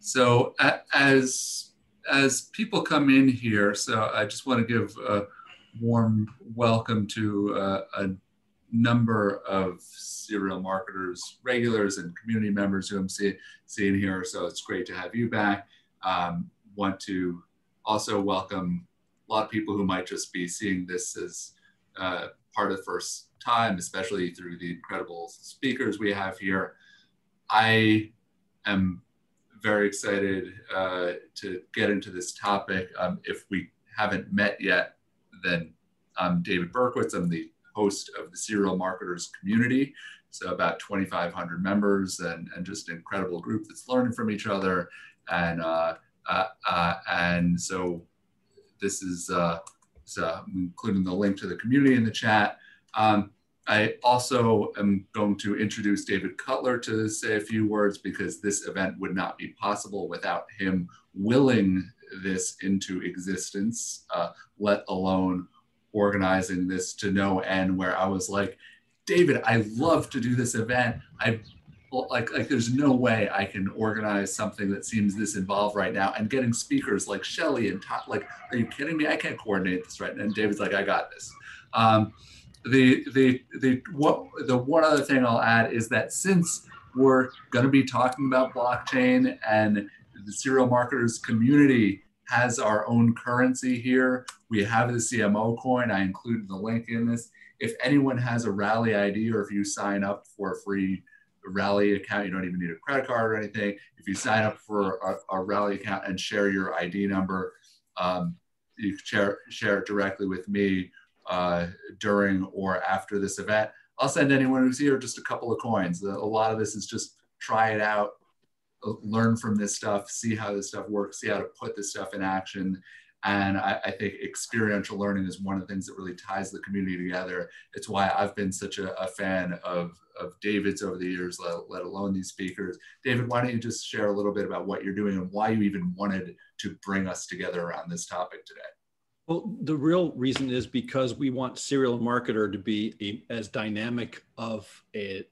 So as people come in here, so I just want to give a warm welcome to a number of serial marketers, regulars, and community members who I'm seeing here. So it's great to have you back. Want to also welcome a lot of people who might just be seeing this as part of the first time, especially through the incredible speakers we have here. I am very excited to get into this topic. If we haven't met yet, then I'm David Berkowitz. I'm the host of the Serial Marketers community. So about 2,500 members and just an incredible group that's learning from each other. And so this is, I'm including the link to the community in the chat. I also am going to introduce David Cutler to say a few words, because this event would not be possible without him willing this into existence, let alone organizing this to no end, where I was like, David, I love to do this event. Like there's no way I can organize something that seems this involved right now, and getting speakers like Shelly and Todd, like, are you kidding me? I can't coordinate this right now. And David's like, I got this. The one other thing I'll add is that since we're going to be talking about blockchain, and the serial marketers community has our own currency here, we have the CMO coin. I included the link in this. If anyone has a Rally ID, or if you sign up for a free Rally account, you don't even need a credit card or anything. If you sign up for a Rally account and share your ID number, you can share it directly with me during or after this event. I'll send anyone who's here just a couple of coins. A lot of this is just try it out, learn from this stuff, see how this stuff works, see how to put this stuff in action. And I think experiential learning is one of the things that really ties the community together. It's why I've been such a fan of David's over the years, let alone these speakers. David, why don't you just share a little bit about what you're doing and why you even wanted to bring us together around this topic today? Well, the real reason is because we want Serial Marketer to be as dynamic of a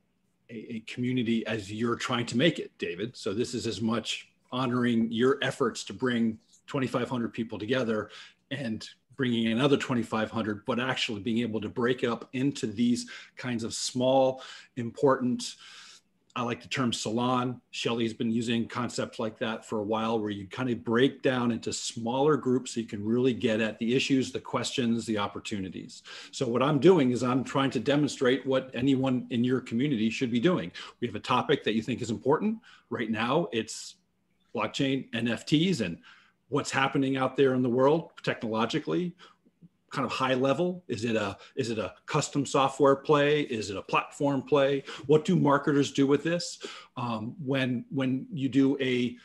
community as you're trying to make it, David. So this is as much honoring your efforts to bring 2,500 people together and bringing in another 2,500, but actually being able to break it up into these kinds of small, important, I like the term Salon. Shelly's been using concepts like that for a while, where you kind of break down into smaller groups so you can really get at the issues, the questions, the opportunities. So what I'm doing is I'm trying to demonstrate what anyone in your community should be doing. We have a topic that you think is important. Right now, it's blockchain, NFTs, and what's happening out there in the world technologically, kind of high level. Is it a custom software play? Is it a platform play? What do marketers do with this? When you do a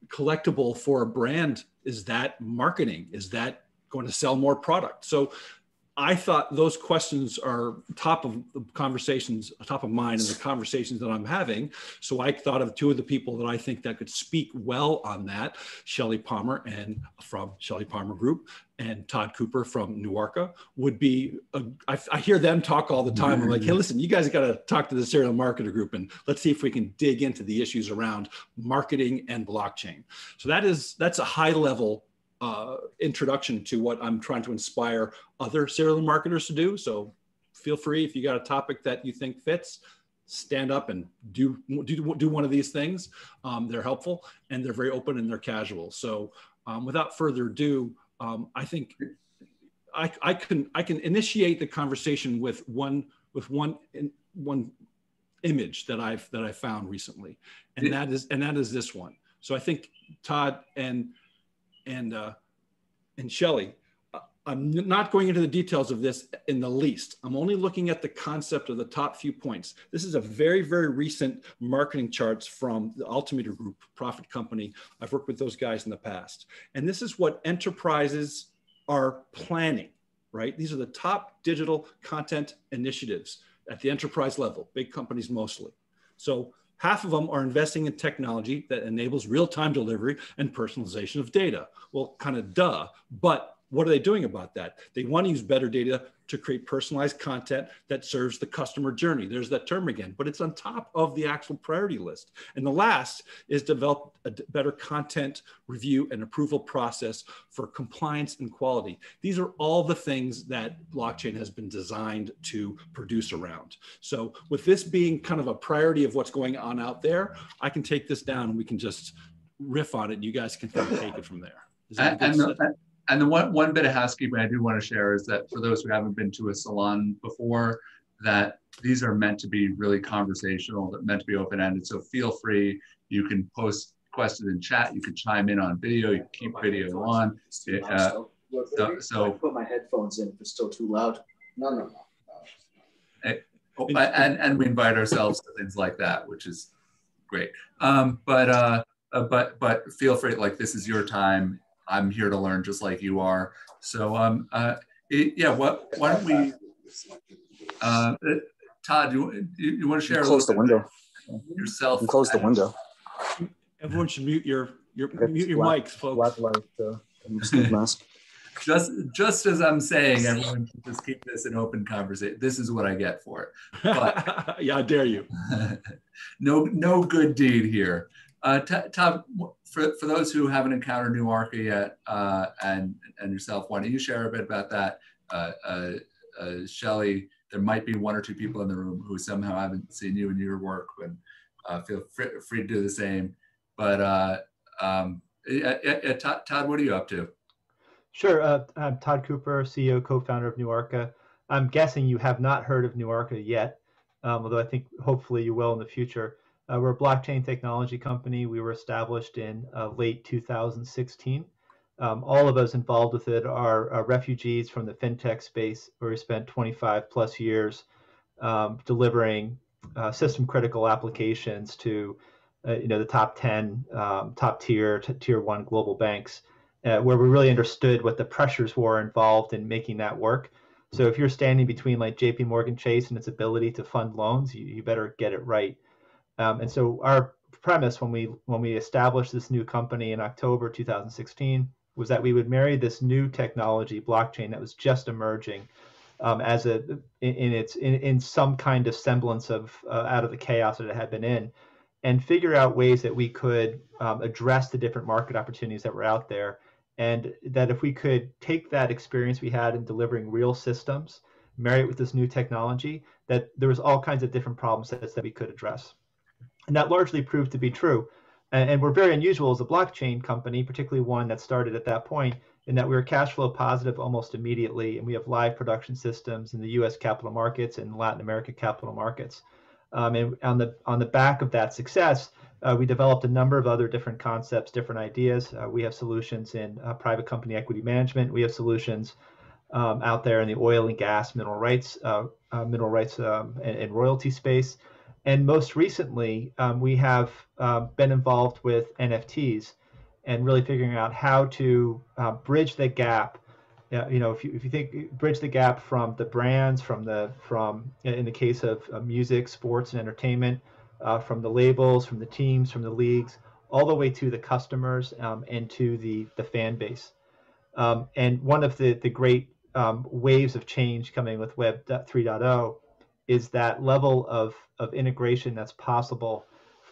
collectible for a brand, is that marketing? Is that going to sell more product? So I thought those questions are top of the conversations, top of mind in the conversations that I'm having. So I thought of two of the people that I think that could speak well on that: Shelly Palmer from Shelly Palmer Group, and Todd Cooper from NuArca would be. I hear them talk all the time. I'm like, hey, listen, you guys got to talk to the Serial Marketer Group, and let's see if we can dig into the issues around marketing and blockchain. So that's a high level introduction to what I'm trying to inspire other serial marketers to do. So feel free, if you got a topic that you think fits, stand up and do one of these things. They're helpful, and they're very open, and they're casual. So without further ado, I think I can initiate the conversation with one image that I found recently, and that is this one. So I think Todd and Shelly, I'm not going into the details of this in the least. I'm only looking at the concept of the top few points. This is a very, very recent marketing charts from the Altimeter Group, profit company. I've worked with those guys in the past. And this is what enterprises are planning, right? These are the top digital content initiatives at the enterprise level, big companies mostly. So half of them are investing in technology that enables real-time delivery and personalization of data. Well, kind of duh, but what are they doing about that? They want to use better data to create personalized content that serves the customer journey. There's that term again, but it's on top of the actual priority list. And the last is develop a better content review and approval process for compliance and quality. These are all the things that blockchain has been designed to produce around. So with this being kind of a priority of what's going on out there, I can take this down and we can just riff on it. And you guys can kind of take it from there. Is that and the one bit of housekeeping I do want to share is that for those who haven't been to a salon before, that these are meant to be really conversational, they're meant to be open-ended. So feel free, you can post questions in chat, you can chime in on video, you can keep video on. So put my headphones in if it's still too loud. No. And we invite ourselves to things like that, which is great. But feel free, like this is your time. I'm here to learn just like you are. So why don't we, Todd, you want to share? Close the window. Yourself. And close the window. Everyone should mute your mics, folks. Mask. Just as I'm saying, everyone should just keep this an open conversation. This is what I get for it. But, yeah, I dare you. no good deed here. Todd, for those who haven't encountered NuArca yet, and yourself, why don't you share a bit about that? Shelly, there might be one or two people in the room who somehow haven't seen you and your work, and feel free to do the same. But Todd, what are you up to? Sure. I'm Todd Cooper, CEO, co-founder of NuArca. I'm guessing you have not heard of NuArca yet, although I think hopefully you will in the future. We're a blockchain technology company. We were established in late 2016. All of us involved with it are refugees from the fintech space, where we spent 25 plus years delivering system critical applications to the top 10, top tier, tier 1 global banks, where we really understood what the pressures were involved in making that work. So if you're standing between like JP Morgan Chase and its ability to fund loans, you better get it right. And so our premise when we established this new company in October 2016 was that we would marry this new technology, blockchain, that was just emerging as in some kind of semblance of out of the chaos that it had been in, and figure out ways that we could address the different market opportunities that were out there. And that if we could take that experience we had in delivering real systems, marry it with this new technology, that there was all kinds of different problem sets that we could address. And that largely proved to be true. And we're very unusual as a blockchain company, particularly one that started at that point, in that we were cash flow positive almost immediately. And we have live production systems in the US capital markets and Latin America capital markets. And on the back of that success, we developed a number of other different concepts, different ideas. We have solutions in private company equity management. We have solutions out there in the oil and gas, mineral rights, and royalty space. And most recently, we have been involved with NFTs and really figuring out how to bridge the gap. If you think bridge the gap from the brands, from in the case of music, sports, and entertainment, from the labels, from the teams, from the leagues, all the way to the customers and to the fan base. And one of the great waves of change coming with Web 3.0 is that level of integration that's possible,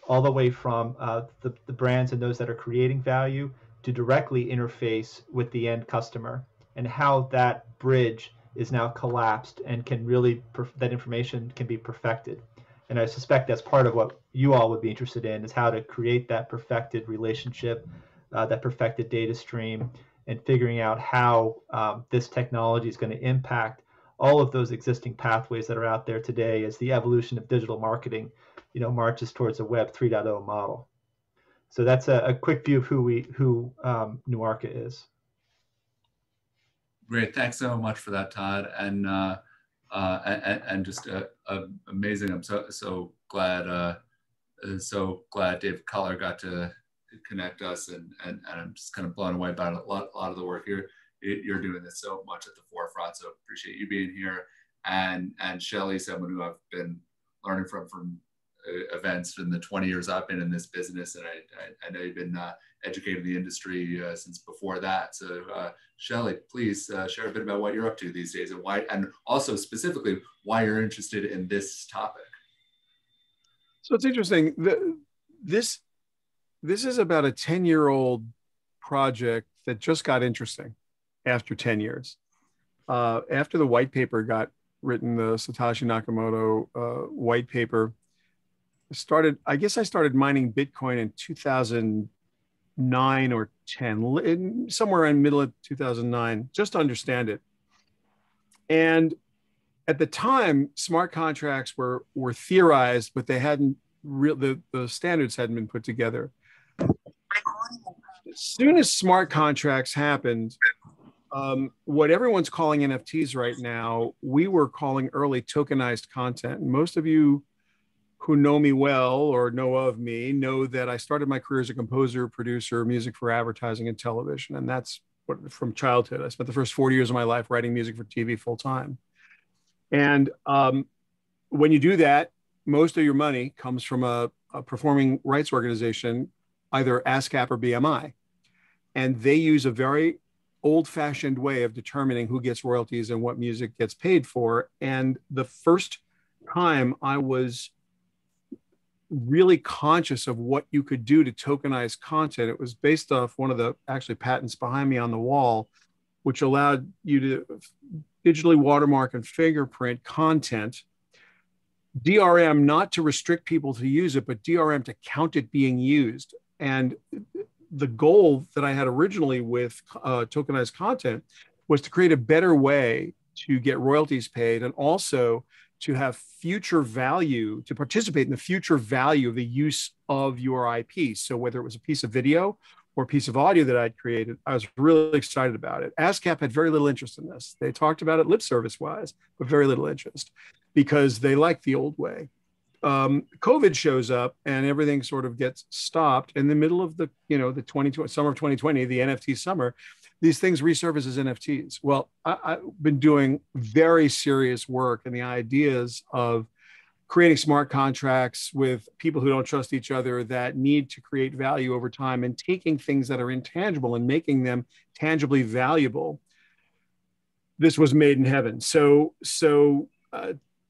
all the way from the brands and those that are creating value to directly interface with the end customer, and how that bridge is now collapsed and can really that information can be perfected. And I suspect that's part of what you all would be interested in, is how to create that perfected relationship, that perfected data stream, and figuring out how this technology is going to impact all of those existing pathways that are out there today as the evolution of digital marketing, marches towards a Web 3.0 model. So that's a quick view of who NuArca is. Great, thanks so much for that, Todd, and just amazing. I'm so glad Dave Culler got to connect us, and I'm just kind of blown away by a lot of the work you're doing this so much at the forefront. So appreciate you being here, and Shelly, someone who I've been learning from events in the 20 years I've been in this business, and I know you've been educating the industry since before that. So Shelly, please share a bit about what you're up to these days and why, and also specifically why you're interested in this topic. So it's interesting. This is about a 10-year-old project that just got interesting after 10 years. After the white paper got written, the Satoshi Nakamoto white paper, I guess I started mining Bitcoin in 2009 or 10, somewhere in the middle of 2009, just to understand it. And at the time, smart contracts were theorized, but they hadn't the standards hadn't been put together. As soon as smart contracts happened, what everyone's calling NFTs right now, we were calling early tokenized content. And most of you who know me well or know of me know that I started my career as a composer, producer, music for advertising and television. And that's from childhood. I spent the first 40 years of my life writing music for TV full time. And when you do that, most of your money comes from a performing rights organization, either ASCAP or BMI. And they use a very old-fashioned way of determining who gets royalties and what music gets paid for. And the first time I was really conscious of what you could do to tokenize content, it was based off one of the actually patents behind me on the wall, which allowed you to digitally watermark and fingerprint content, DRM, not to restrict people to use it, but DRM to count it being used. And the goal that I had originally with tokenized content was to create a better way to get royalties paid and also to have future value, to participate in the future value of the use of your IP. So whether it was a piece of video or a piece of audio that I'd created, I was really excited about it. ASCAP had very little interest in this. They talked about it lip service wise, but very little interest because they liked the old way. COVID shows up and everything sort of gets stopped in the middle of the summer of 2020, the NFT summer. These things resurface as NFTs. Well, I've been doing very serious work in the ideas of creating smart contracts with people who don't trust each other that need to create value over time and taking things that are intangible and making them tangibly valuable. This was made in heaven. So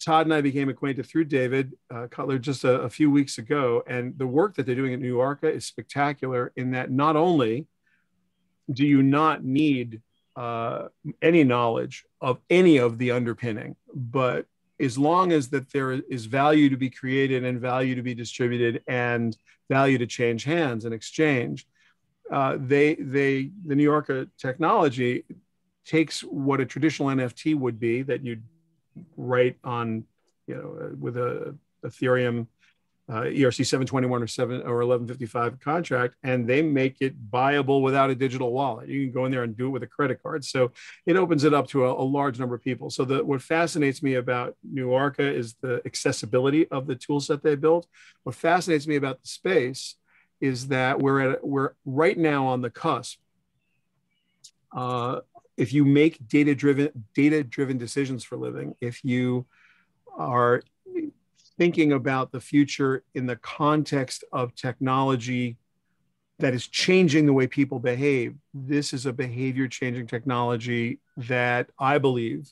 Todd and I became acquainted through David Cutler just a few weeks ago. And the work that they're doing at NuArca is spectacular in that not only do you not need any knowledge of any of the underpinning, but as long as that there is value to be created and value to be distributed and value to change hands and exchange, the NuArca technology takes what a traditional NFT would be that you'd write on, with a Ethereum ERC 721 or 1155 contract, and they make it buyable without a digital wallet. You can go in there and do it with a credit card. So it opens it up to a large number of people. So what fascinates me about NuArca is the accessibility of the tool set they built. What fascinates me about the space is that we're right now on the cusp. If you make data-driven decisions for a living, if you are thinking about the future in the context of technology that is changing the way people behave, this is a behavior-changing technology that I believe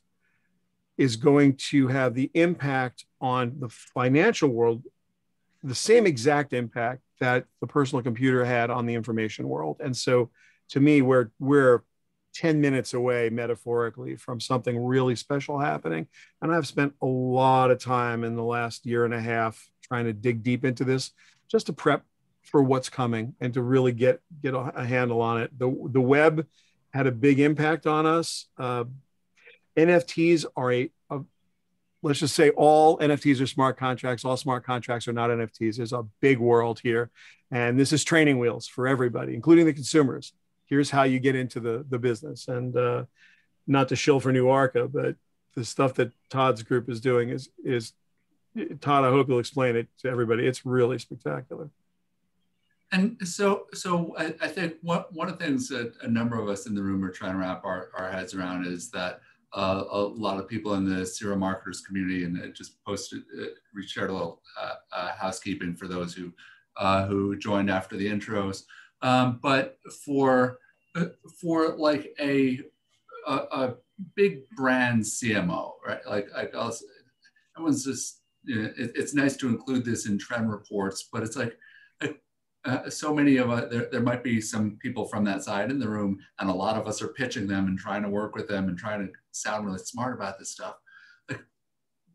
is going to have the impact on the financial world, the same exact impact that the personal computer had on the information world. And so to me, we're 10 minutes away, metaphorically, from something really special happening. And I've spent a lot of time in the last year and a half trying to dig deep into this just to prep for what's coming and to really get a handle on it. The web had a big impact on us. NFTs are let's just say all NFTs are smart contracts. All smart contracts are not NFTs. There's a big world here. And this is training wheels for everybody, including the consumers. Here's how you get into the business. And not to shill for NuArca, but the stuff that Todd's group is doing is Todd, I hope you'll explain it to everybody. It's really spectacular. And so I think one of the things that a number of us in the room are trying to wrap our heads around is that a lot of people in the serial marketers community, and it just shared a little housekeeping for those who joined after the intros. But for like a big brand CMO, right? Like everyone's just, it's nice to include this in trend reports, but it's like so many of us, there might be some people from that side in the room, and a lot of us are pitching them and trying to work with them and trying to sound really smart about this stuff. Like,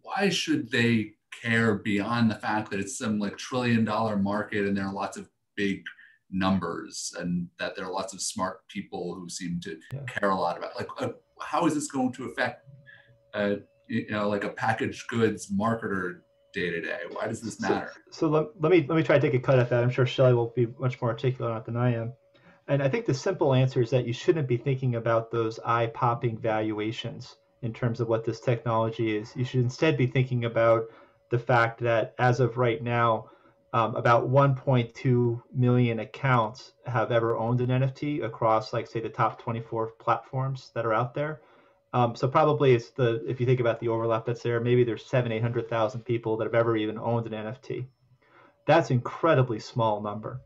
why should they care beyond the fact that it's some like $1 trillion market and there are lots of big numbers and that there are lots of smart people who seem to care a lot about, like, how is this going to affect like a packaged goods marketer day to day? Why does this matter? So let me try to take a cut at that. I'm sure Shelly will be much more articulate on it than I am. And I think the simple answer is that you shouldn't be thinking about those eye-popping valuations in terms of what this technology is. You should instead be thinking about the fact that as of right now, about 1.2 million accounts have ever owned an NFT across, like, say, the top 24 platforms that are out there. So probably it's if you think about the overlap that's there, maybe there's 800,000 people that have ever even owned an NFT. That's an incredibly small number.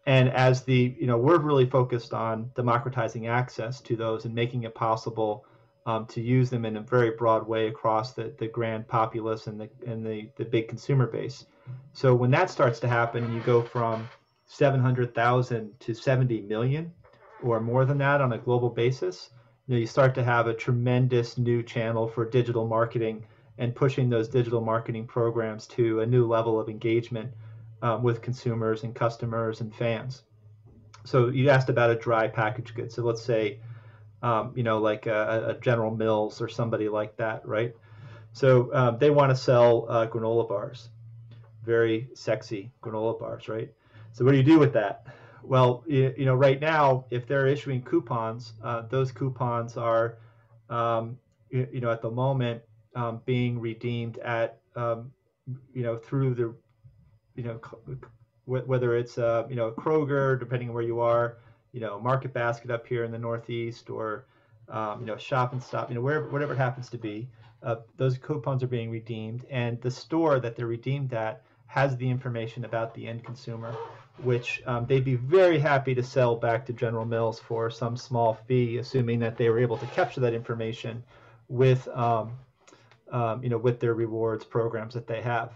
And as we're really focused on democratizing access to those and making it possible to use them in a very broad way across the grand populace and the big consumer base. So when that starts to happen and you go from 700,000 to 70 million or more than that on a global basis, you start to have a tremendous new channel for digital marketing and pushing those digital marketing programs to a new level of engagement with consumers and customers and fans. So you asked about a dry packaged good. So let's say, like a General Mills or somebody like that, right? So they want to sell granola bars, very sexy granola bars, right? So what do you do with that? Well, right now, if they're issuing coupons, those coupons are, at the moment, being redeemed at, through the, whether it's, Kroger, depending on where you are, Market Basket up here in the Northeast, or, Shop and Stop, whatever it happens to be, those coupons are being redeemed, and the store that they're redeemed at has the information about the end consumer, which they'd be very happy to sell back to General Mills for some small fee, assuming that they were able to capture that information with, with their rewards programs that they have.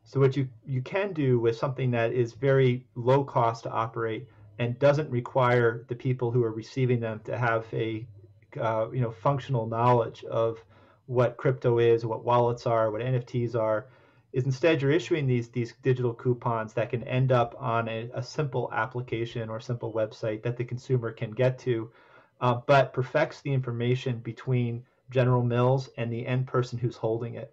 So what you can do with something that is very low cost to operate and doesn't require the people who are receiving them to have a functional knowledge of what crypto is, what wallets are, what NFTs are, is instead you're issuing these digital coupons that can end up on a simple application or simple website that the consumer can get to, but perfects the information between General Mills and the end person who's holding it.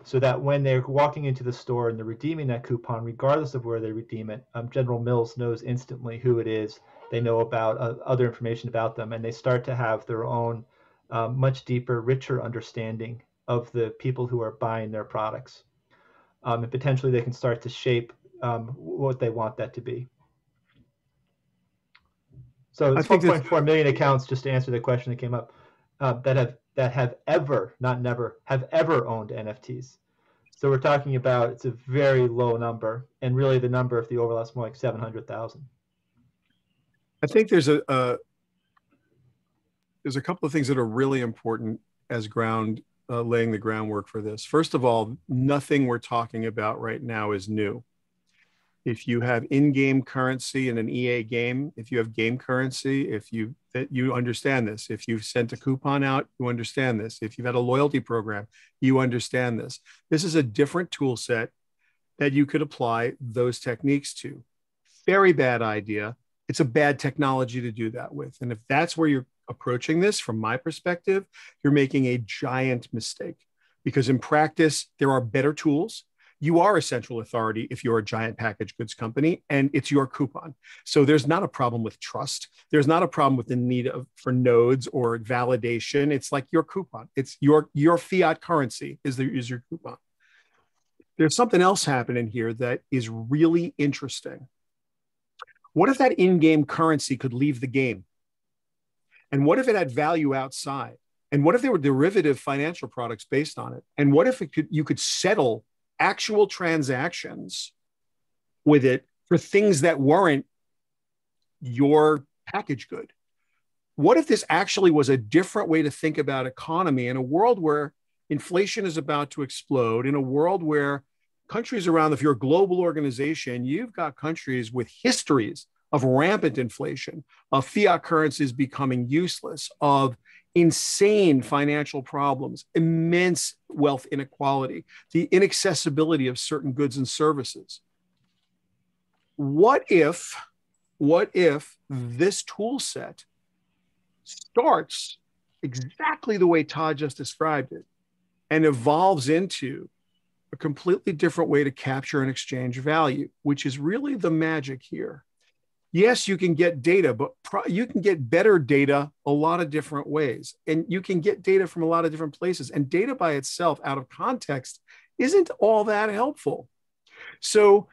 So that when they're walking into the store and they're redeeming that coupon, regardless of where they redeem it, General Mills knows instantly who it is. They know about other information about them, and they start to have their own much deeper, richer understanding of the people who are buying their products. And potentially they can start to shape what they want that to be. So it's 1.4 million accounts, just to answer the question that came up, that have ever, not never, have ever owned NFTs. So we're talking about, it's a very low number, and really the number, if the overlap's more like 700,000. I think there's a couple of things that are really important as laying the groundwork for this. First of all, nothing we're talking about right now is new. If you have in-game currency in an EA game, if you have game currency, you understand this. If you've sent a coupon out, you understand this. If you've had a loyalty program, you understand this. This is a different tool set that you could apply those techniques to. Very bad idea. It's a bad technology to do that with. And if that's where you're approaching this, from my perspective, you're making a giant mistake, because in practice, there are better tools. You are a central authority if you're a giant packaged goods company, and it's your coupon. So there's not a problem with trust. There's not a problem with the need for nodes or validation. It's like your coupon. It's your fiat currency is your coupon. There's something else happening here that is really interesting. What if that in-game currency could leave the game? And what if it had value outside? And what if there were derivative financial products based on it? And what if you could settle actual transactions with it for things that weren't your package good? What if this actually was a different way to think about economy in a world where inflation is about to explode, in a world where countries around, if you're a global organization, you've got countries with histories of rampant inflation, of fiat currencies becoming useless, of insane financial problems, immense wealth inequality, the inaccessibility of certain goods and services. What if this tool set starts exactly the way Todd just described it and evolves into a completely different way to capture and exchange value, which is really the magic here. Yes, you can get data, but you can get better data a lot of different ways. And you can get data from a lot of different places. And data by itself, out of context, isn't all that helpful. So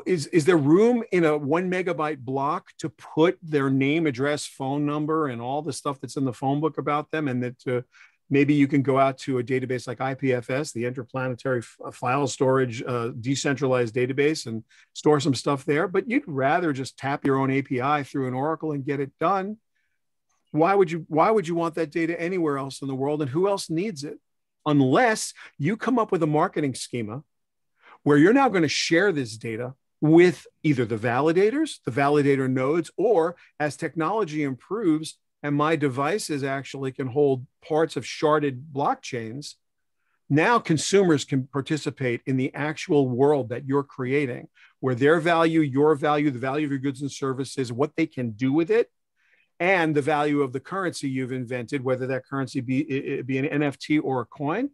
is there room in a 1 megabyte block to put their name, address, phone number, and all the stuff that's in the phone book about them? And that maybe you can go out to a database like IPFS, the Interplanetary File Storage decentralized database, and store some stuff there. But you'd rather just tap your own API through an Oracle and get it done. Why would you want that data anywhere else in the world? And who else needs it? Unless you come up with a marketing schema where you're now going to share this data with either the validators, the validator nodes, or as technology improves and my devices actually can hold parts of sharded blockchains, now consumers can participate in the actual world that you're creating, where their value, your value, the value of your goods and services, what they can do with it, and the value of the currency you've invented, whether that currency be an NFT or a coin.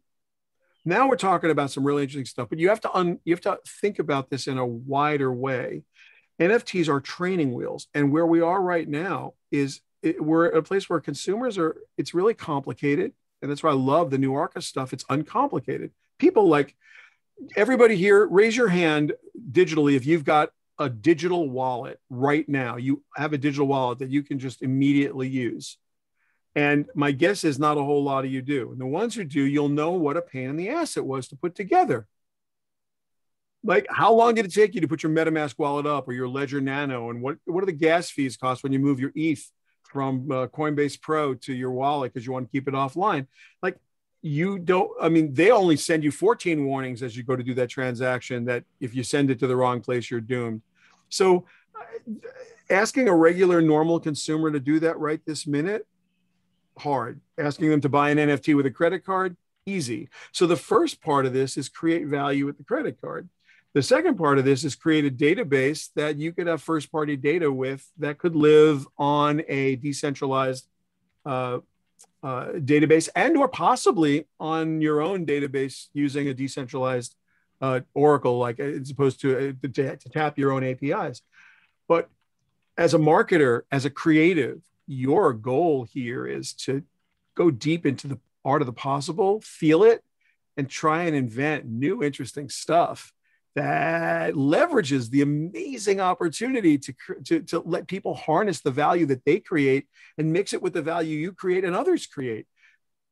Now we're talking about some really interesting stuff, but you have to think about this in a wider way. NFTs are training wheels, and where we are right now is we're at a place where consumers it's really complicated, and that's why I love the NuArca stuff. It's uncomplicated. People like everybody here, raise your hand digitally if you've got a digital wallet right now. You have a digital wallet that you can just immediately use. And my guess is not a whole lot of you do. And the ones who do, you'll know what a pain in the ass it was to put together. Like, how long did it take you to put your MetaMask wallet up or your Ledger Nano? And what do the gas fees cost when you move your ETH from Coinbase Pro to your wallet because you want to keep it offline? Like, they only send you 14 warnings as you go to do that transaction that if you send it to the wrong place, you're doomed. So asking a regular, normal consumer to do that right this minute, hard. Asking them to buy an NFT with a credit card, easy. So the first part of this is create value with the credit card. The second part of this is create a database that you could have first-party data with that could live on a decentralized database and or possibly on your own database using a decentralized Oracle, like as opposed to tap your own APIs. But as a marketer, as a creative, your goal here is to go deep into the art of the possible, feel it, and try and invent new, interesting stuff that leverages the amazing opportunity to let people harness the value that they create and mix it with the value you create and others create.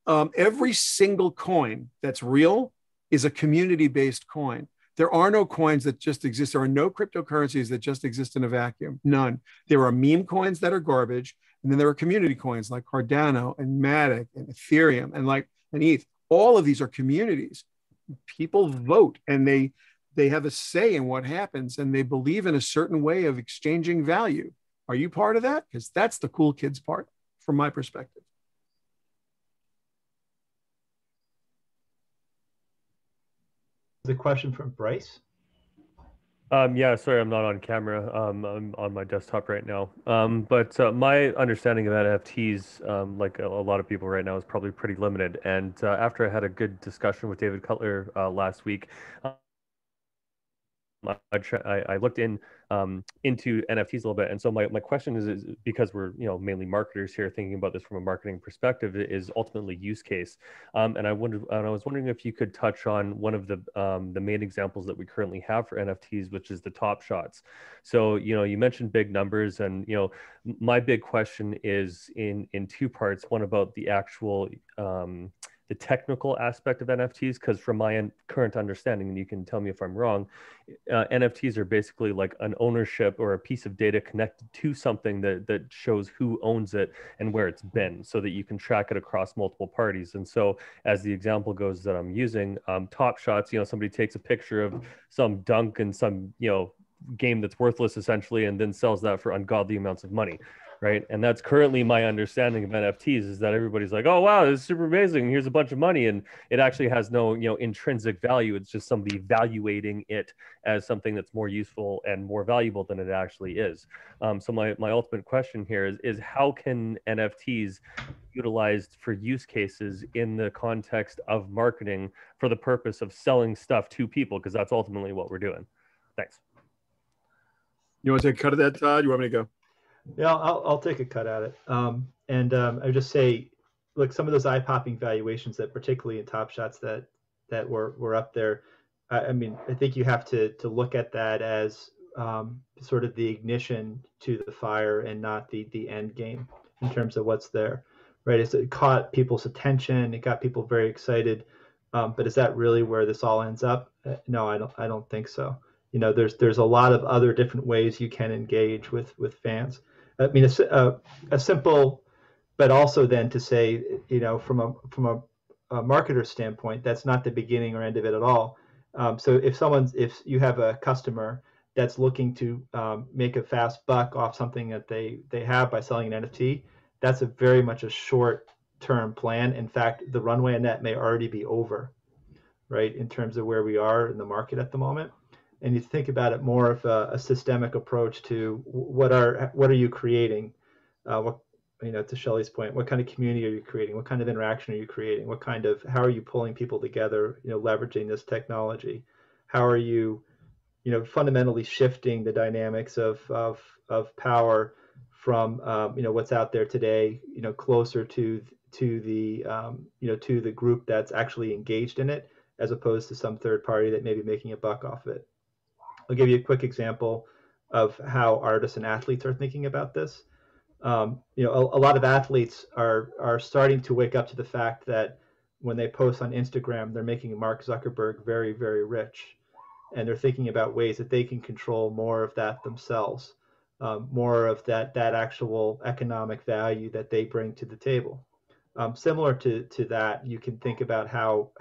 Every single coin that's real is a community-based coin. There are no coins that just exist. There are no cryptocurrencies that just exist in a vacuum. None. There are meme coins that are garbage. And then there are community coins like Cardano and Matic and Ethereum and ETH. All of these are communities. People vote and they have a say in what happens, and they believe in a certain way of exchanging value. Are you part of that? Because that's the cool kids part from my perspective. The question from Bryce. Yeah, sorry, I'm not on camera. I'm on my desktop right now. But my understanding of NFTs, like a lot of people right now, is probably pretty limited. And after I had a good discussion with David Cutler last week, I looked into NFTs a little bit, and so my question is because we're mainly marketers here, thinking about this from a marketing perspective, is ultimately use case. And I was wondering if you could touch on one of the main examples that we currently have for NFTs, which is the Top Shots. So you mentioned big numbers, and my big question is in two parts. One about the actual the technical aspect of NFTs, because from my current understanding, and you can tell me if I'm wrong, NFTs are basically like an ownership or a piece of data connected to something that shows who owns it and where it's been, so that you can track it across multiple parties. And so, as the example goes that I'm using, Top Shots, somebody takes a picture of some dunk and some game that's worthless essentially, and then sells that for ungodly amounts of money, right? And that's currently my understanding of NFTs, is that everybody's like, oh wow, this is super amazing, here's a bunch of money, and it actually has no intrinsic value. It's just somebody evaluating it as something that's more useful and more valuable than it actually is. So my ultimate question here is how can NFTs utilized for use cases in the context of marketing for the purpose of selling stuff to people, because that's ultimately what we're doing. Thanks. You want to take a cut of that, Todd? You want me to go? Yeah, I'll take a cut at it. I would just say, look, some of those eye-popping valuations that, particularly in Top Shots, that were up there. I mean, I think you have to look at that as sort of the ignition to the fire and not the end game in terms of what's there, right? It caught people's attention, it got people very excited, but is that really where this all ends up? No, I don't think so. There's a lot of other different ways you can engage with fans. I mean, a simple, but also then to say, from a marketer standpoint, that's not the beginning or end of it at all. So if you have a customer that's looking to make a fast buck off something that they have by selling an NFT, that's very much a short-term plan. In fact, the runway on that may already be over, right, in terms of where we are in the market at the moment. And you think about it more of a systemic approach to what are you creating? To Shelly's point, what kind of community are you creating? What kind of interaction are you creating? How are you pulling people together? Leveraging this technology. How are you, fundamentally shifting the dynamics of power from what's out there today, closer to the group that's actually engaged in it, as opposed to some third party that may be making a buck off of it. I'll give you a quick example of how artists and athletes are thinking about this. A lot of athletes are starting to wake up to the fact that when they post on Instagram, they're making Mark Zuckerberg very, very rich. And they're thinking about ways that they can control more of that themselves, more of that actual economic value that they bring to the table. Similar to that, you can think about how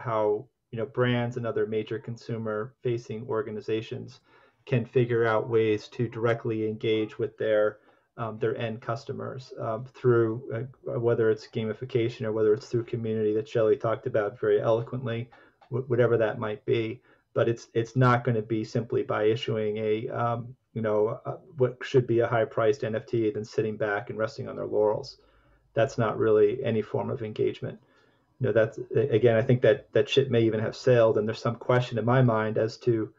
brands and other major consumer-facing organizations can figure out ways to directly engage with their end customers through whether it's gamification or whether it's through community that Shelly talked about very eloquently, whatever that might be. But it's not going to be simply by issuing what should be a high-priced NFT and then sitting back and resting on their laurels. That's not really any form of engagement. That's, again, I think that ship may even have sailed, and there's some question in my mind as to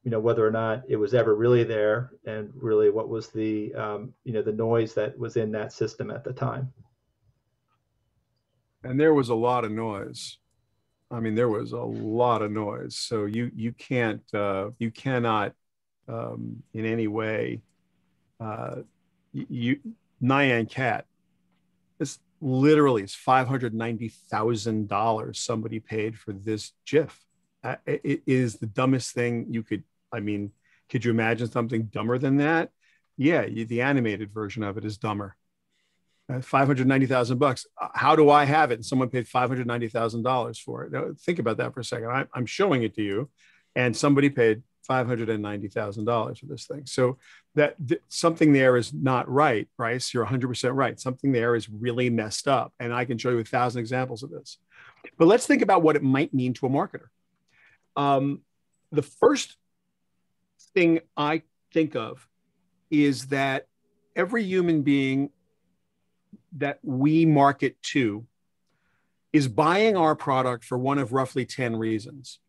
whether or not it was ever really there, and really what was the the noise that was in that system at the time. And there was a lot of noise. I mean, there was a lot of noise. So you cannot in any way Nyan Cat. This literally is $590,000 somebody paid for this GIF. It is the dumbest thing you could. I mean, could you imagine something dumber than that? Yeah, the animated version of it is dumber. $590,000. How do I have it? And someone paid $590,000 for it. Now, think about that for a second. I'm showing it to you, and somebody paid $590,000 for this thing. So that something there is not right, Bryce. You're 100% right. Something there is really messed up, and I can show you 1,000 examples of this. But let's think about what it might mean to a marketer. The first thing I think of is that every human being that we market to is buying our product for one of roughly 10 reasons.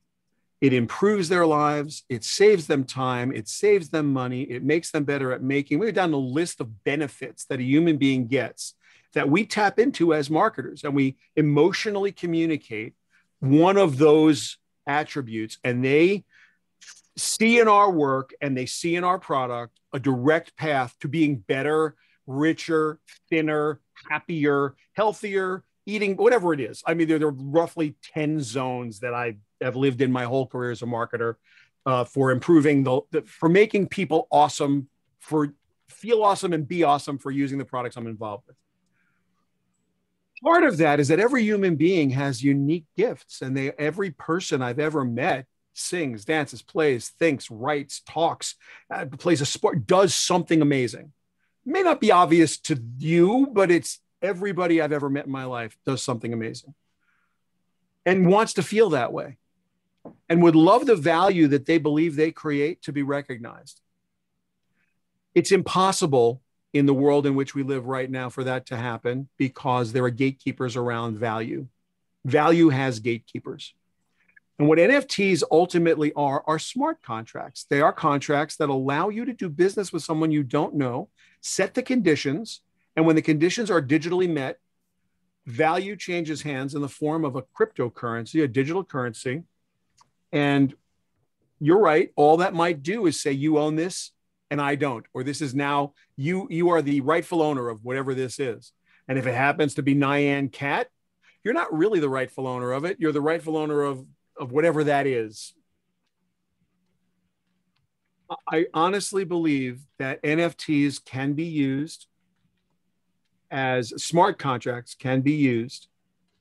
It improves their lives, it saves them time, it saves them money, it makes them better at making. We're down the list of benefits that a human being gets that we tap into as marketers, and we emotionally communicate one of those attributes, and they see in our work and they see in our product a direct path to being better, richer, thinner, happier, healthier, eating, whatever it is. I mean, there are roughly 10 zones that I have lived in my whole career as a marketer, for improving for making people awesome, for feel awesome and be awesome for using the products I'm involved with. Part of that is that every human being has unique gifts, and every person I've ever met sings, dances, plays, thinks, writes, talks, plays a sport, does something amazing. It may not be obvious to you, but it's everybody I've ever met in my life does something amazing and wants to feel that way and would love the value that they believe they create to be recognized. It's impossible in the world in which we live right now for that to happen because there are gatekeepers around value. Value has gatekeepers. And what NFTs ultimately are smart contracts. They are contracts that allow you to do business with someone you don't know, set the conditions, and when the conditions are digitally met, value changes hands in the form of a cryptocurrency, a digital currency. And you're right, all that might do is say you own this and I don't, or this is now, you are the rightful owner of whatever this is. And if it happens to be Nyan Cat, you're not really the rightful owner of it. You're the rightful owner of whatever that is. I honestly believe that NFTs can be used as smart contracts, can be used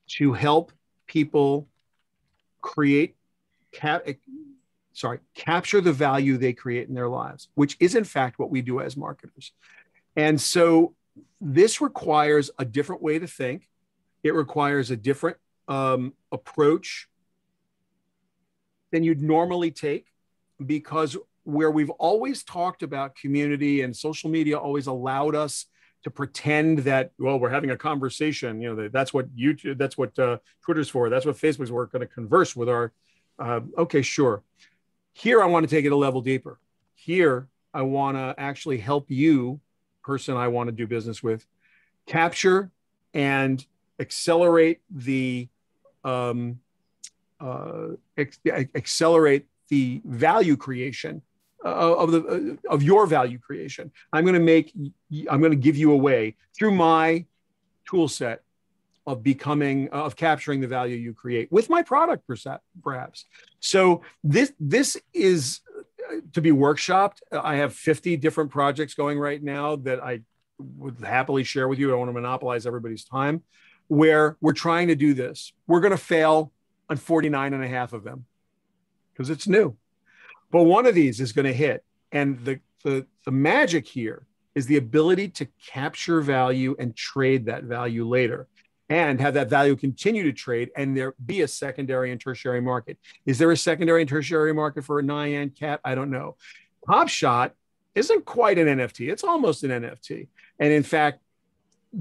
to help people capture the value they create in their lives, which is in fact what we do as marketers. And so this requires a different way to think. It requires a different approach than you'd normally take, because where we've always talked about community and social media always allowed us to pretend that, well, we're having a conversation, you know, that's what YouTube, that's what Twitter's for, that's what Facebook's for, we're going to converse with our, okay, sure. Here, I want to take it a level deeper. Here, I want to actually help you, person I want to do business with, capture and accelerate the value creation of your value creation. I'm going to give you away through my tool set of capturing the value you create with my product, perhaps. So this is to be workshopped. I have 50 different projects going right now that I would happily share with you. I don't want to monopolize everybody's time, where we're trying to do this. We're going to fail on 49 and a half of them because it's new. But one of these is going to hit. And the magic here is the ability to capture value and trade that value later and have that value continue to trade and there be a secondary and tertiary market. Is there a secondary and tertiary market for a Nyan Cat? I don't know. Top Shot isn't quite an NFT. It's almost an NFT. And in fact,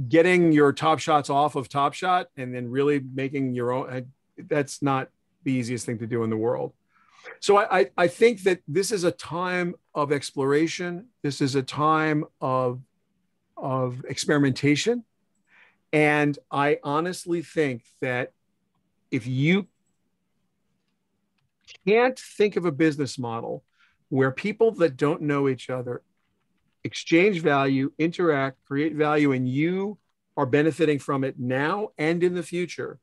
getting your Top Shots off of Top Shot and then really making your own, that's not the easiest thing to do in the world. So I think that this is a time of exploration. This is a time of experimentation. And I honestly think that if you can't think of a business model where people that don't know each other exchange value, interact, create value, and you are benefiting from it now and in the future,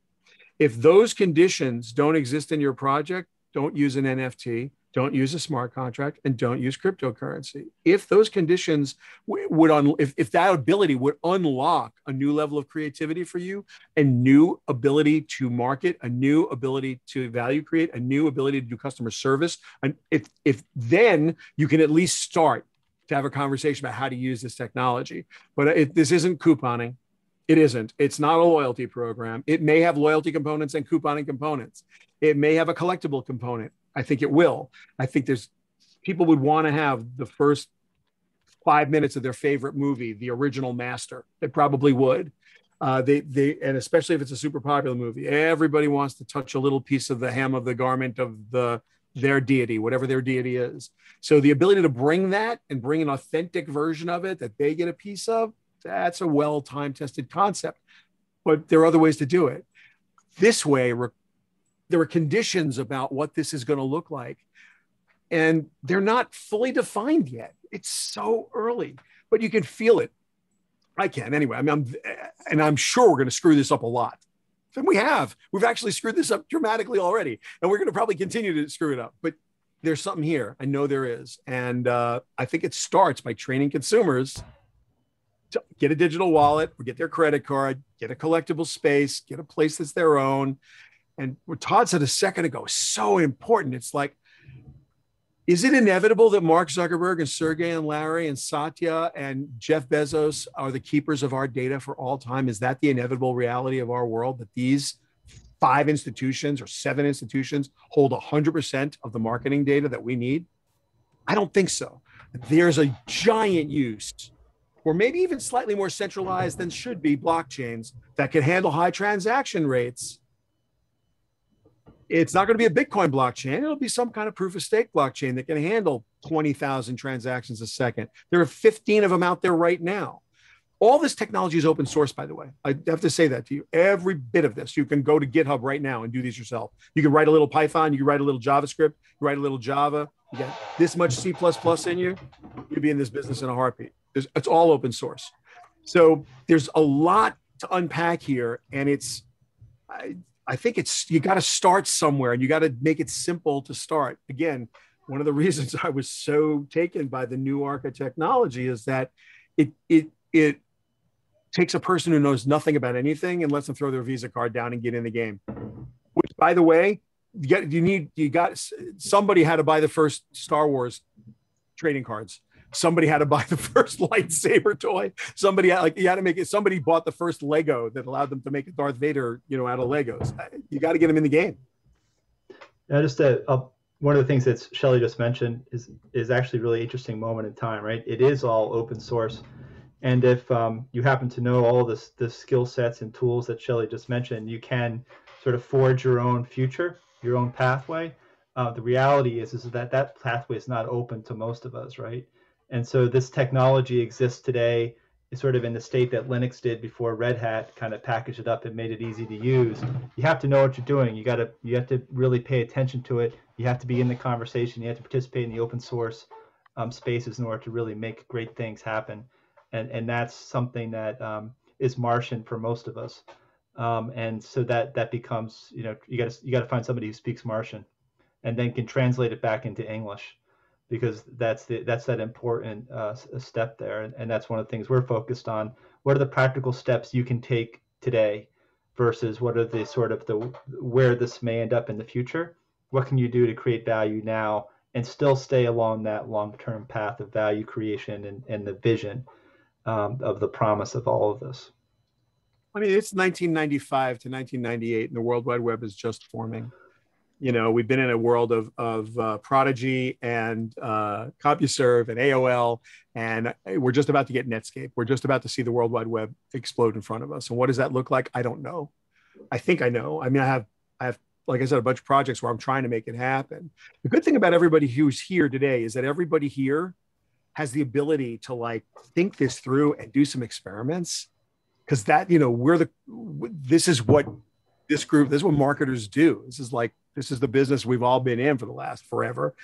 if those conditions don't exist in your project, don't use an NFT, don't use a smart contract, and don't use cryptocurrency. If those conditions if that ability would unlock a new level of creativity for you, a new ability to market, a new ability to value create, a new ability to do customer service, and if then you can at least start to have a conversation about how to use this technology. But this isn't couponing. It isn't. It's not a loyalty program. It may have loyalty components and couponing components. It may have a collectible component. I think it will. I think people would want to have the first 5 minutes of their favorite movie, the original master. They probably would. And especially if it's a super popular movie, everybody wants to touch a little piece of the hem of the garment of their deity, whatever their deity is. So the ability to bring that and bring an authentic version of it that they get a piece of, that's a well time-tested concept. But there are other ways to do it. This way, there are conditions about what this is going to look like, and they're not fully defined yet. It's so early, but you can feel it. I can anyway. I'm sure we're going to screw this up a lot. And we've actually screwed this up dramatically already, and we're going to probably continue to screw it up. But there's something here. I know there is. And I think it starts by training consumers to get a digital wallet or get their credit card, get a collectible space, get a place that's their own. And what Todd said a second ago is so important. It's like, is it inevitable that Mark Zuckerberg and Sergey and Larry and Satya and Jeff Bezos are the keepers of our data for all time? Is that the inevitable reality of our world, that these 5 institutions or 7 institutions hold 100% of the marketing data that we need? I don't think so. There's a giant use, or maybe even slightly more centralized than should be, blockchains that can handle high transaction rates. It's not going to be a Bitcoin blockchain. It'll be some kind of proof of stake blockchain that can handle 20,000 transactions a second. There are 15 of them out there right now. All this technology is open source, by the way. I have to say that to you. Every bit of this, you can go to GitHub right now and do these yourself. You can write a little Python, you can write a little JavaScript, you write a little Java, you got this much C++ in you, you'd be in this business in a heartbeat. It's all open source. So there's a lot to unpack here, and I think you got to start somewhere, and you got to make it simple to start. Again, one of the reasons I was so taken by the NuArca technology is that it takes a person who knows nothing about anything and lets them throw their Visa card down and get in the game. Which, by the way, somebody had to buy the first Star Wars trading cards. Somebody had to buy the first lightsaber toy. Somebody bought the first Lego that allowed them to make a Darth Vader, out of Legos. You got to get them in the game. Now, just one of the things that Shelly just mentioned is actually a really interesting moment in time, right? It is all open source. And if you happen to know all the skill sets and tools that Shelly just mentioned, you can sort of forge your own future, your own pathway. The reality is that pathway is not open to most of us, right? And so this technology exists today, is sort of in the state that Linux did before Red Hat kind of packaged it up and made it easy to use. You have to know what you're doing. You have to really pay attention to it. You have to be in the conversation. You have to participate in the open source spaces in order to really make great things happen. And that's something that is Martian for most of us. And so that becomes, you got to find somebody who speaks Martian and then can translate it back into English, because that's that important step there. And that's one of the things we're focused on. What are the practical steps you can take today versus what are the sort of where this may end up in the future? What can you do to create value now and still stay along that long-term path of value creation and the vision of the promise of all of this? I mean, it's 1995 to 1998, and the World Wide Web is just forming. We've been in a world of Prodigy and CompuServe and AOL, and we're just about to get Netscape. We're just about to see the World Wide Web explode in front of us. And what does that look like? I don't know. I think I know. I mean, I have, like I said, a bunch of projects where I'm trying to make it happen. The good thing about everybody who's here today is that everybody here has the ability to think this through and do some experiments, because that, this is what marketers do. This is the business we've all been in for the last forever.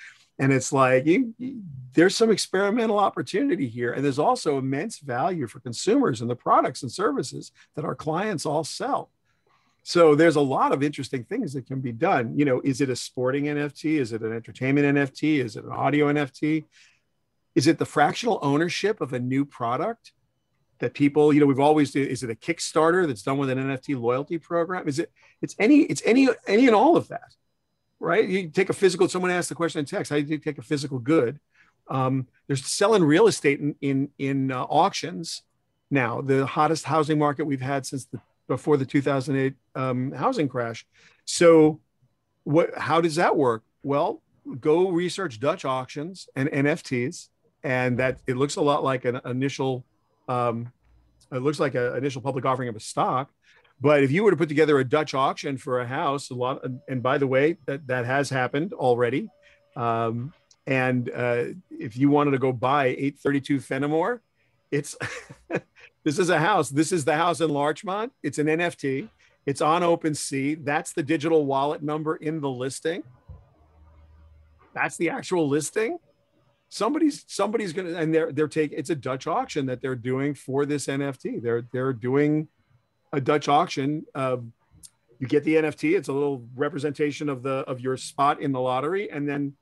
And it's like, there's some experimental opportunity here. And there's also immense value for consumers and the products and services that our clients all sell. So there's a lot of interesting things that can be done. Is it a sporting NFT? Is it an entertainment NFT? Is it an audio NFT? Is it the fractional ownership of a new product that people, we've always, is it a Kickstarter that's done with an NFT loyalty program? It's any and all of that, right? You take a physical, someone asked the question in text, how do you take a physical good? There's selling real estate in auctions now, the hottest housing market we've had since before the 2008 housing crash. So how does that work? Well, go research Dutch auctions and NFTs, and that it looks a lot like an initial initial public offering of a stock. But if you were to put together a Dutch auction for a house, and by the way, that has happened already. If you wanted to go buy 832 Fenimore, this is a house. This is the house in Larchmont. It's an NFT. It's on OpenSea. That's the digital wallet number in the listing. That's the actual listing. Somebody's going to, and they're taking, it's a Dutch auction that they're doing for this NFT. They're doing a Dutch auction You get the NFT. It's a little representation of your spot in the lottery, and then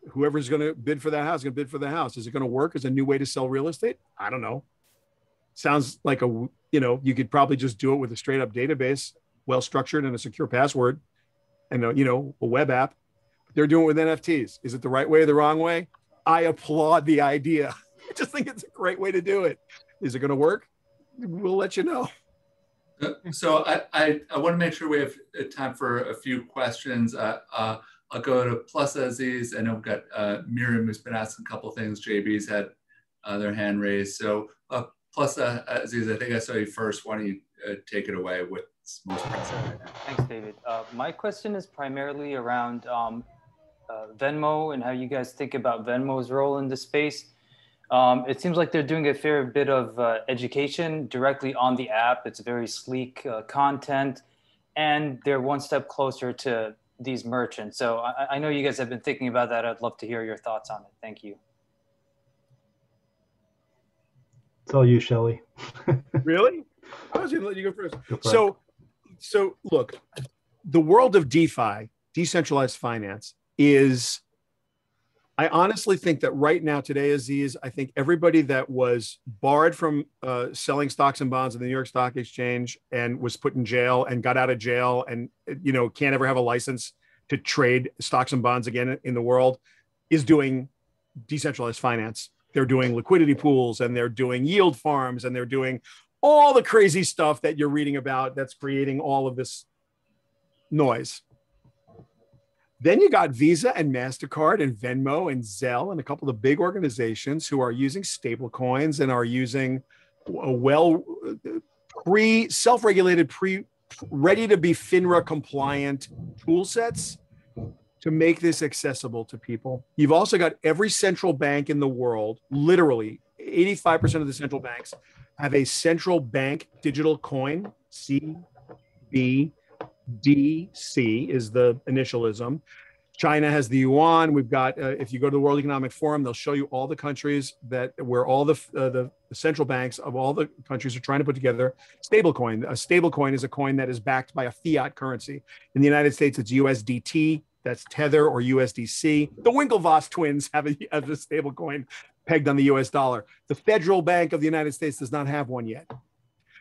whoever's going to bid for that house is going to bid for the house. Is it going to work as a new way to sell real estate? I don't know. Sounds like you could probably just do it with a straight up database, well structured and a secure password, and a web app. They're doing it with NFTs. Is it the right way or the wrong way? I applaud the idea. I just think it's a great way to do it. Is it going to work? We'll let you know. So I want to make sure we have time for a few questions. I'll go to Plus Aziz, and I've got Miriam, who's been asking a couple of things. JB's had their hand raised. So Plus Aziz, I think I saw you first. Why don't you take it away? What's most pressing right now? Thanks, David. My question is primarily around Venmo and how you guys think about Venmo's role in this space. It seems like they're doing a fair bit of education directly on the app. It's very sleek content, and they're one step closer to these merchants. So I know you guys have been thinking about that. I'd love to hear your thoughts on it. Thank you. It's all you, Shelly. Really? I was going to let you go first. So look, the world of DeFi, decentralized finance, is, I honestly think that right now, today, Aziz, I think everybody that was barred from selling stocks and bonds in the New York Stock Exchange and was put in jail and got out of jail and, can't ever have a license to trade stocks and bonds again in the world is doing decentralized finance. They're doing liquidity pools, and they're doing yield farms, and they're doing all the crazy stuff that you're reading about that's creating all of this noise. Then you got Visa and MasterCard and Venmo and Zelle and a couple of big organizations who are using stable coins and are using self-regulated, ready to be FINRA compliant tool sets to make this accessible to people. You've also got every central bank in the world, literally 85% of the central banks have a central bank digital coin, CBDC is the initialism. China has the yuan. We've got, if you go to the World Economic Forum, they'll show you all the countries where all the central banks of all the countries are trying to put together stablecoin. A stablecoin is a coin that is backed by a fiat currency. In the United States, it's USDT. That's Tether or USDC. The Winklevoss twins have a stable coin pegged on the US dollar. The Federal Bank of the United States does not have one yet.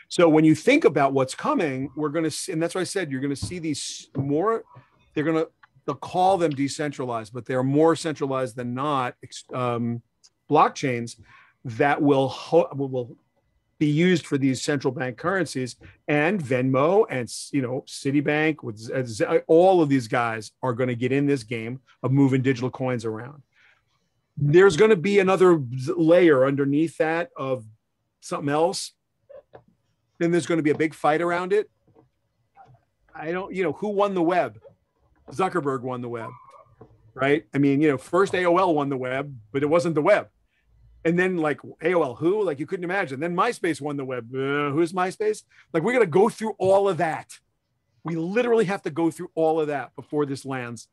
So when you think about what's coming, we're going to see, and that's why I said you're going to see these more, they'll call them decentralized, but they're more centralized than not, blockchains that will be used for these central bank currencies. And Venmo and Citibank, all of these guys are going to get in this game of moving digital coins around. There's going to be another layer underneath that of something else. Then there's going to be a big fight around it. Who won the web? Zuckerberg won the web, right? I mean, first AOL won the web, but it wasn't the web. And then AOL, who? You couldn't imagine. Then MySpace won the web. Who's MySpace? We're going to go through all of that. We literally have to go through all of that before this lands.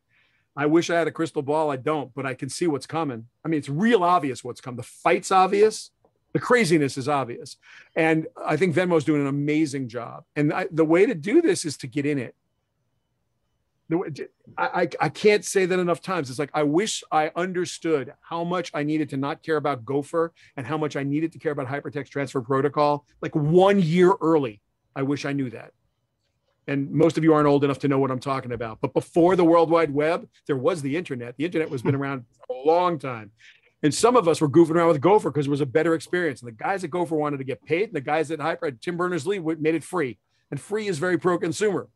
I wish I had a crystal ball. I don't, but I can see what's coming. I mean, it's real obvious what's coming. The fight's obvious. The craziness is obvious. And I think Venmo's doing an amazing job. And the way to do this is to get in it. I can't say that enough times. It's I wish I understood how much I needed to not care about Gopher and how much I needed to care about Hypertext Transfer Protocol 1 year early. I wish I knew that. And most of you aren't old enough to know what I'm talking about. But before the World Wide Web, there was the internet. The internet has been around for a long time. And some of us were goofing around with Gopher because it was a better experience. And the guys at Gopher wanted to get paid, and the guys at Tim Berners-Lee made it free. And free is very pro-consumer.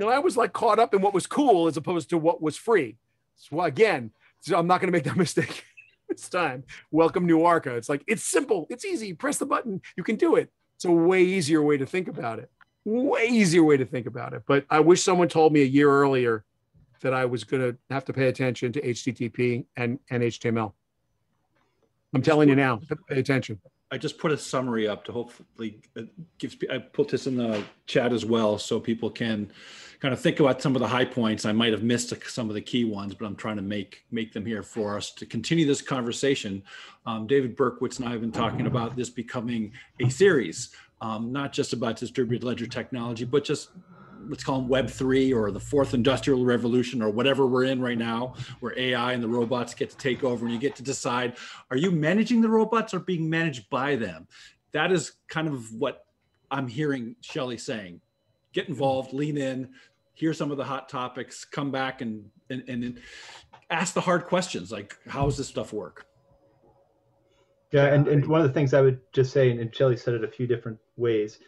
I was caught up in what was cool as opposed to what was free. So again, I'm not going to make that mistake this time. Welcome NuArca. It's it's simple. It's easy. Press the button. You can do it. It's a way easier way to think about it. Way easier way to think about it. But I wish someone told me a year earlier that I was going to have to pay attention to HTTP and HTML. I'm telling you now, pay attention. I just put a summary up to hopefully I put this in the chat as well so people can kind of think about some of the high points. I might have missed some of the key ones, but I'm trying to make them here for us to continue this conversation. David Berkowitz and I have been talking about this becoming a series, not just about distributed ledger technology, but just let's call them Web3 or the fourth industrial revolution or whatever we're in right now, where AI and the robots get to take over and you get to decide, are you managing the robots or being managed by them? That is kind of what I'm hearing Shelly saying. Get involved, lean in, hear some of the hot topics, come back and ask the hard questions, like how does this stuff work? Yeah, and one of the things I would just say, and Shelly said it a few different ways,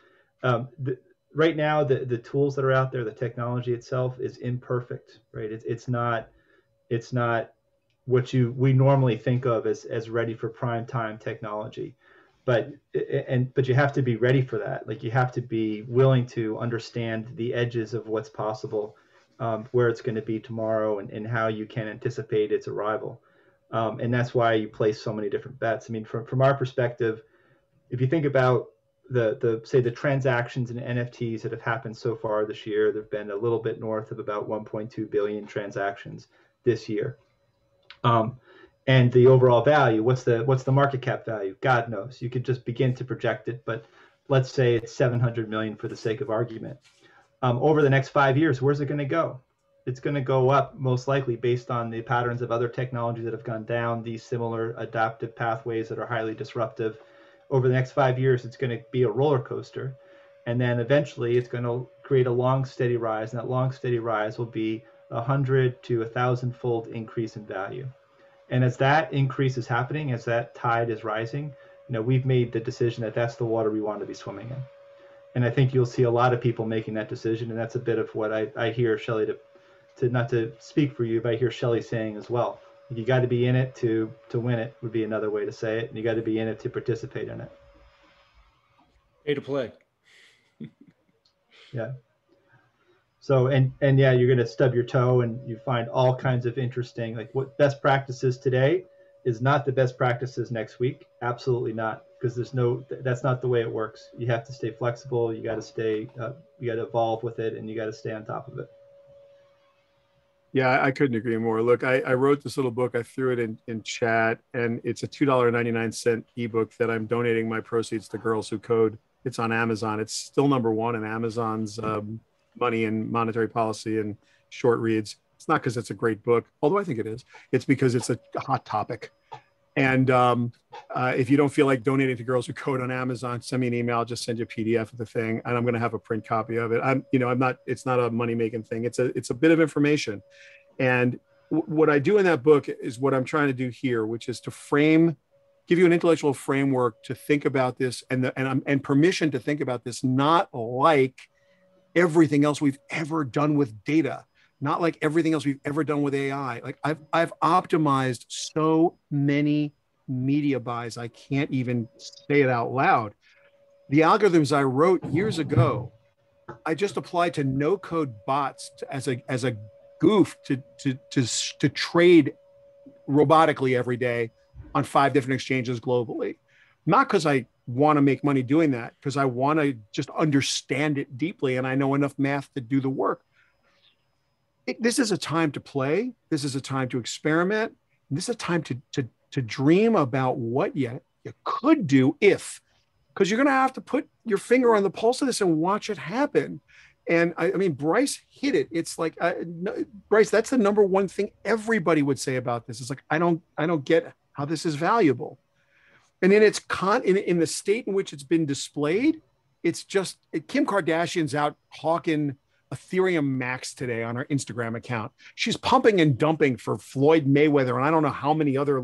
right now the tools that are out there, the technology itself is imperfect, right? It's not what we normally think of as ready for prime time technology, but you have to be ready for that. Like, you have to be willing to understand the edges of what's possible, where it's going to be tomorrow, and how you can anticipate its arrival. And that's why you place so many different bets. I mean, from our perspective, if you think about the transactions in NFTs that have happened so far this year, there've been a little bit north of about 1.2 billion transactions this year. And the overall value, what's the market cap value? God knows. You could just begin to project it, but let's say it's 700 million for the sake of argument. Over the next 5 years, where's it going to go? It's going to go up, most likely, based on the patterns of other technologies that have gone down these similar adaptive pathways that are highly disruptive. Over the next 5 years, it's going to be a roller coaster. And then eventually it's going to create a long, steady rise. And that long, steady rise will be 100 to 1,000-fold increase in value. And as that increase is happening, as that tide is rising, we've made the decision that that's the water we want to be swimming in. And I think you'll see a lot of people making that decision. And that's a bit of what I hear Shelly, to not to speak for you, but I hear Shelly saying as well. You got to be in it to win it, would be another way to say it. And you got to be in it to participate in it. Pay to play. Yeah. So, and yeah, you're going to stub your toe and you find all kinds of interesting, like what best practices today is not the best practices next week. Absolutely not. Because that's not the way it works. You have to stay flexible. You got to stay, you got to evolve with it, and you got to stay on top of it. Yeah, I couldn't agree more. Look, I wrote this little book. I threw it in chat, and it's a $2.99 ebook that I'm donating my proceeds to Girls Who Code. It's on Amazon. It's still #1 in Amazon's money and monetary policy and short reads. It's not because it's a great book, although I think it is. It's because it's a hot topic. And if you don't feel like donating to Girls Who Code on Amazon, send me an email. I'll just send you a PDF of the thing, and I'm going to have a print copy of it. It's not a money-making thing. It's a bit of information. And what I do in that book is what I'm trying to do here, which is to give you an intellectual framework to think about this, and permission to think about this, not like everything else we've ever done with data. Not like everything else we've ever done with AI. Like I've optimized so many media buys, I can't even say it out loud. The algorithms I wrote years ago, I just applied to no-code bots as a goof to trade robotically every day on 5 different exchanges globally. Not because I want to make money doing that, because I want to just understand it deeply, and I know enough math to do the work. This is a time to play. This is a time to experiment. This is a time to dream about what you could do because you're going to have to put your finger on the pulse of this and watch it happen. And I mean, Bryce hit it. It's like, Bryce, that's the #1 thing everybody would say about this. It's like, I don't get how this is valuable. And then it's in the state in which it's been displayed. It's just, Kim Kardashian's out hawking Ethereum Max today on her Instagram account. She's pumping and dumping for Floyd Mayweather, and I don't know how many other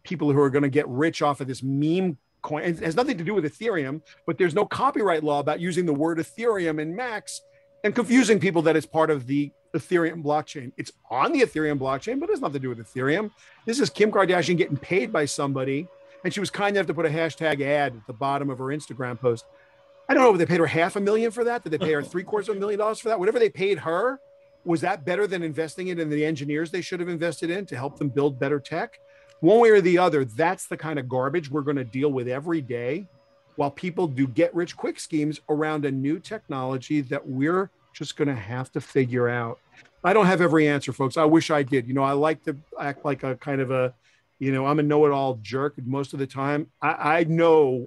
people who are going to get rich off of this meme coin. It has nothing to do with Ethereum, but there's no copyright law about using the word Ethereum and Max and confusing people that it's part of the Ethereum blockchain. It's on the Ethereum blockchain, but it has nothing to do with Ethereum. This is Kim Kardashian getting paid by somebody, and she was kind enough to put a hashtag ad at the bottom of her Instagram post. I don't know if they paid her $500,000 for that. Did they pay her $750,000 for that? Whatever they paid her, was that better than investing it in the engineers they should have invested in to help them build better tech? One way or the other, that's the kind of garbage we're going to deal with every day while people do get-rich-quick schemes around a new technology that we're just going to have to figure out. I don't have every answer, folks. I wish I did. I like to act like a kind of I'm a know-it-all jerk most of the time. I know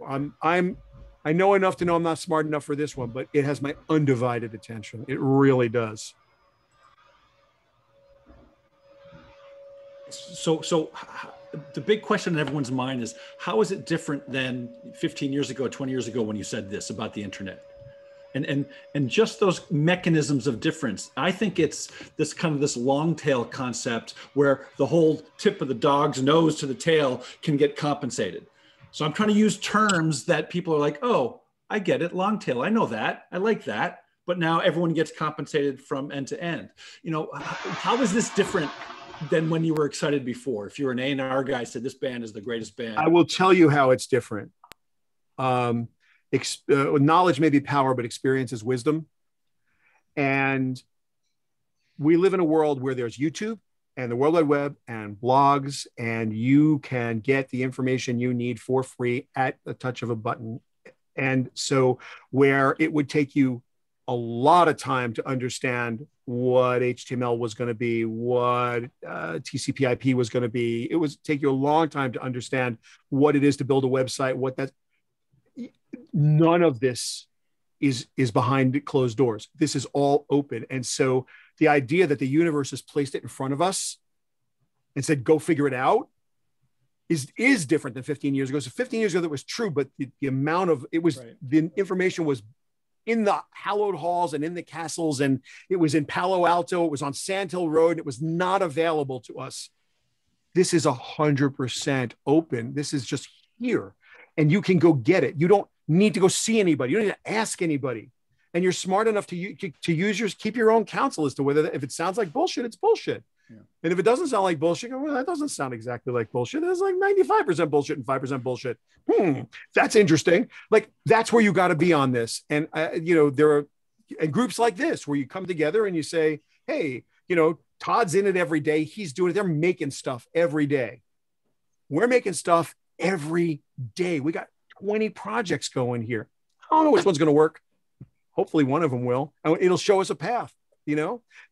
I know enough to know I'm not smart enough for this one, but it has my undivided attention. It really does. So the big question in everyone's mind is, how is it different than 15 years ago, 20 years ago when you said this about the internet? And just those mechanisms of difference. I think it's this kind of this long tail concept where the whole tip of the dog's nose to the tail can get compensated. So I'm trying to use terms that people are like, oh, I get it, long tail, I know that, I like that, but now everyone gets compensated from end to end. You know, how is this different than when you were excited before? If you're an A&R guy, said this band is the greatest band. I will tell you how it's different. Knowledge may be power, but experience is wisdom. And we live in a world where there's YouTube and the World Wide Web and blogs, and you can get the information you need for free at the touch of a button. And so where it would take you a lot of time to understand what HTML was going to be, what TCP/IP was going to be, it would take you a long time to understand what it is to build a website, what that. None of this is behind closed doors. This is all open. And so the idea that the universe has placed it in front of us and said, go figure it out is different than 15 years ago. So 15 years ago, that was true, but the amount of, it was, right. The information was in the hallowed halls and in the castles, and it was in Palo Alto, it was on Sand Hill Road, and it was not available to us. This is 100% open. This is just here, and you can go get it. You don't need to go see anybody. You don't need to ask anybody. And you're smart enough to use keep your own counsel as to whether if it sounds like bullshit, it's bullshit. Yeah. And if it doesn't sound like bullshit, well, that doesn't sound exactly like bullshit. There's like 95% bullshit and 5% bullshit. That's interesting. Like, that's where you got to be on this. And, there are groups like this where you come together and you say, hey, Todd's in it every day. He's doing it. They're making stuff every day. We're making stuff every day. We got 20 projects going here. I don't know which one's going to work. Hopefully one of them will. And it'll show us a path.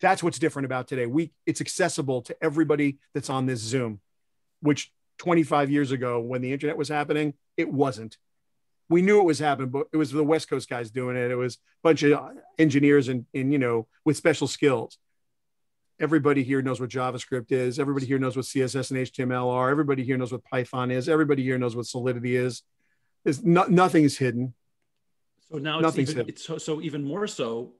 That's what's different about today. It's accessible to everybody that's on this Zoom, which 25 years ago when the internet was happening, it wasn't. We knew it was happening, but it was the West Coast guys doing it. It was a bunch of engineers and with special skills. Everybody here knows what JavaScript is. Everybody here knows what CSS and HTML are. Everybody here knows what Python is. Everybody here knows what Solidity is. Nothing is hidden. So now it's even more so,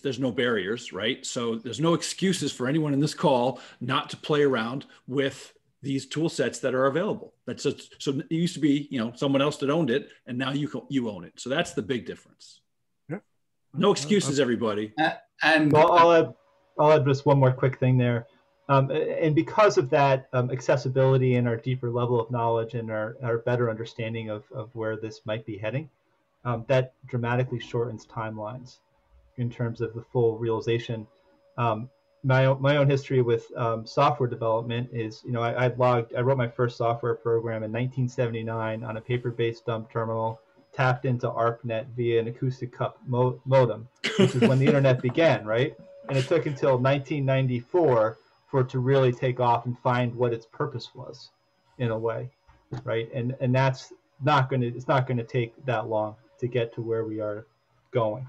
there's no barriers, right? So there's no excuses for anyone in this call not to play around with these tool sets that are available. So it used to be, someone else that owned it, and now you own it. So that's the big difference. Yeah. No excuses, everybody. And I'll add just one more quick thing there. And because of that accessibility and our deeper level of knowledge and our better understanding of where this might be heading, that dramatically shortens timelines in terms of the full realization. My own history with software development is, I wrote my first software program in 1979 on a paper-based dumb terminal, tapped into ARPANET via an acoustic cup modem, which is when the internet began, right? And it took until 1994 for it to really take off and find what its purpose was, in a way, right? And that's it's not going to take that long to get to where we are going.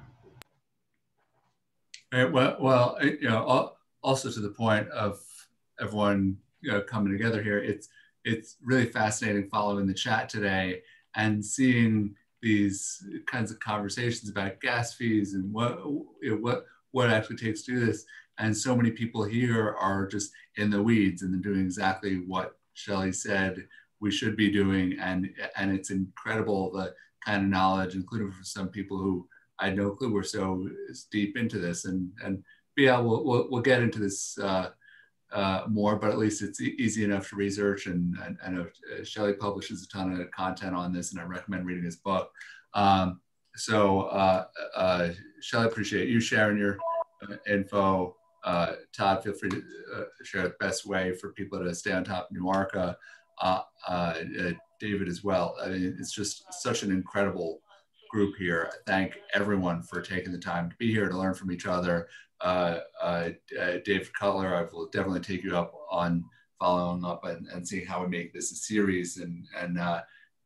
Right, well, also to the point of everyone coming together here, it's really fascinating following the chat today and seeing these kinds of conversations about gas fees and what it actually takes to do this. And so many people here are just in the weeds and they're doing exactly what Shelly said we should be doing. And it's incredible the kind of knowledge, including for some people who I had no clue we're so deep into this. And yeah, we'll get into this more, but at least it's easy enough to research. And I know Shelly publishes a ton of content on this, and I recommend reading his book. Shelly, appreciate you sharing your info. Todd, feel free to share the best way for people to stay on top of NuArca. David as well. I mean, it's just such an incredible group here. Thank everyone for taking the time to be here to learn from each other. Dave Cutler, I will definitely take you up on following up and seeing how we make this a series. And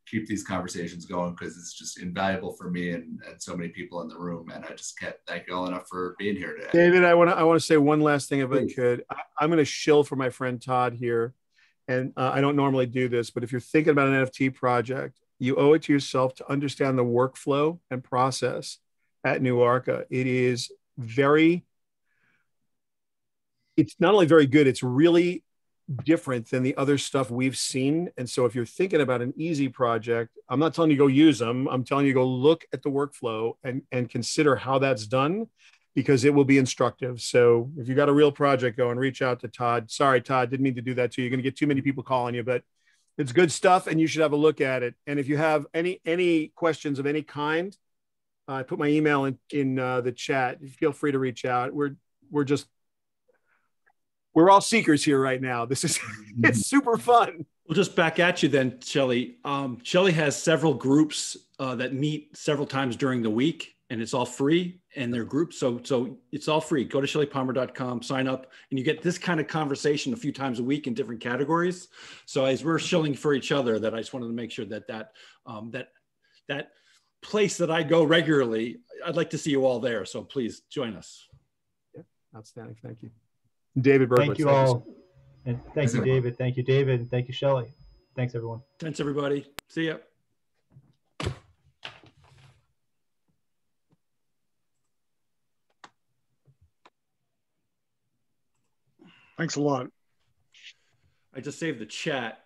keep these conversations going, because it's just invaluable for me and so many people in the room. And I just can't thank you all enough for being here today. David, I want to say one last thing if I could. I'm going to shill for my friend Todd here. And I don't normally do this, but if you're thinking about an NFT project, you owe it to yourself to understand the workflow and process at NuArca. It's not only very good, it's really different than the other stuff we've seen. And so if you're thinking about an easy project, I'm not telling you go use them. I'm telling you go look at the workflow and consider how that's done, because it will be instructive. So if you got a real project going, reach out to Todd. Sorry, Todd, didn't mean to do that to you. You're going to get too many people calling you, but it's good stuff and you should have a look at it. And if you have any questions of any kind, I put my email in the chat. Feel free to reach out. We're all seekers here right now. This is, it's super fun. We'll just back at you then, Shelly. Shelly has several groups that meet several times during the week, and it's all free in their groups. So it's all free. Go to shellypalmer.com, sign up, and you get this kind of conversation a few times a week in different categories. So as we're shilling for each other, that I just wanted to make sure that place that I go regularly, I'd like to see you all there. So please join us. Yeah, outstanding. Thank you. David Berkowitz. Thank you all. And thank you, David. Thank you, David. And thank you, Shelly. Thanks, everyone. Thanks, everybody. See ya. Thanks a lot. I just saved the chat.